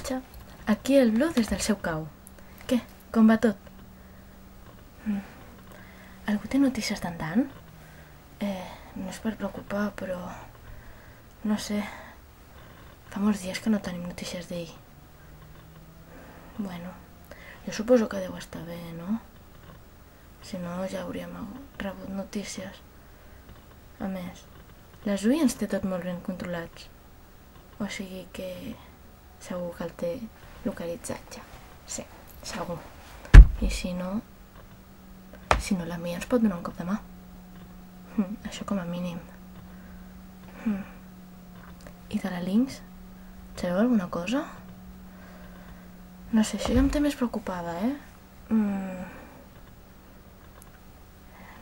Vaja, aquí el Blue des del seu cau. Què? Com va tot? Algú té notícies d'en Dan? No és per preocupar, però... no sé... fa molts dies que no tenim notícies d'ell. Bueno, jo suposo que deu estar bé, no? Si no, ja hauríem rebut notícies. A més, la Zui ens té tot molt ben controlats. O sigui que... segur que el té localitzat ja. Sí, segur. I si no... si no, la Mia ens pot donar un cop de mà. Això com a mínim. I de la Lynx? Sabeu alguna cosa? No sé, això ja em té més preocupada,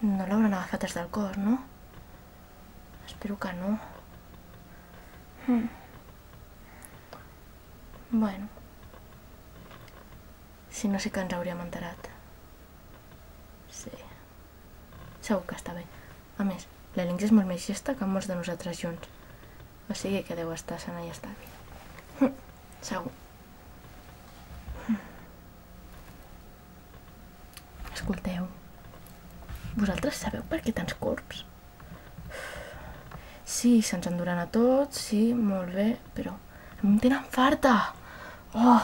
No l'hauran agafat des del cos, no? Espero que no. Bueno. Si no, sí que ens hauríem enterat. Sí. Segur que està bé. A més, la Lynx és molt més llesta que molts de nosaltres junts. O sigui que deu estar sana i estable. Segur. Escolteu, vosaltres sabeu per què tants corps? Sí, se'ns enduran a tots, sí, molt bé, però a mi em tenen farta. Oh!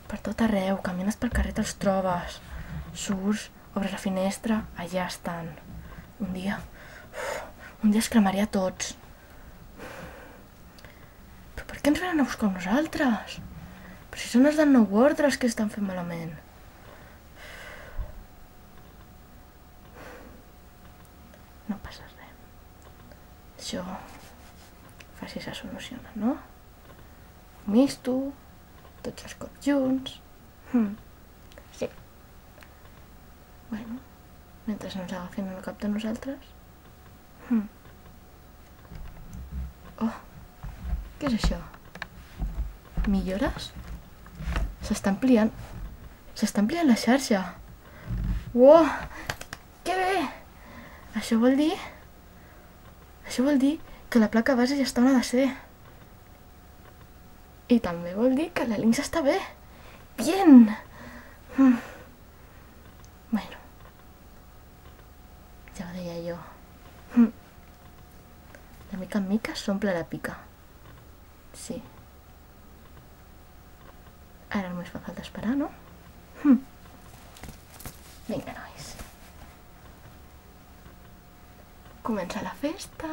Per tot arreu, camines pel carrer te'ls trobes. Surts, obres la finestra, allà estan. Un dia es cremaria a tots. Però per què ens venen a buscar nosaltres? Però si són els del Nou Ordre els que estan fent malament. No passa res. Això faci se soluciona, no? Misto, tots els cops junts. Sí. Bueno, mentre no ens agafin el cap de nosaltres. Oh, què és això? Millores? S'està ampliant la xarxa. Uau, que bé! Això vol dir que la placa base ja està on ha de ser. I també vol dir que la Lynx està bé. Bien! Bueno, ja ho deia jo. De mica en mica s'omple la pica. Sí. Ara només fa falta esperar, no? Vinga, nois. Comença la festa.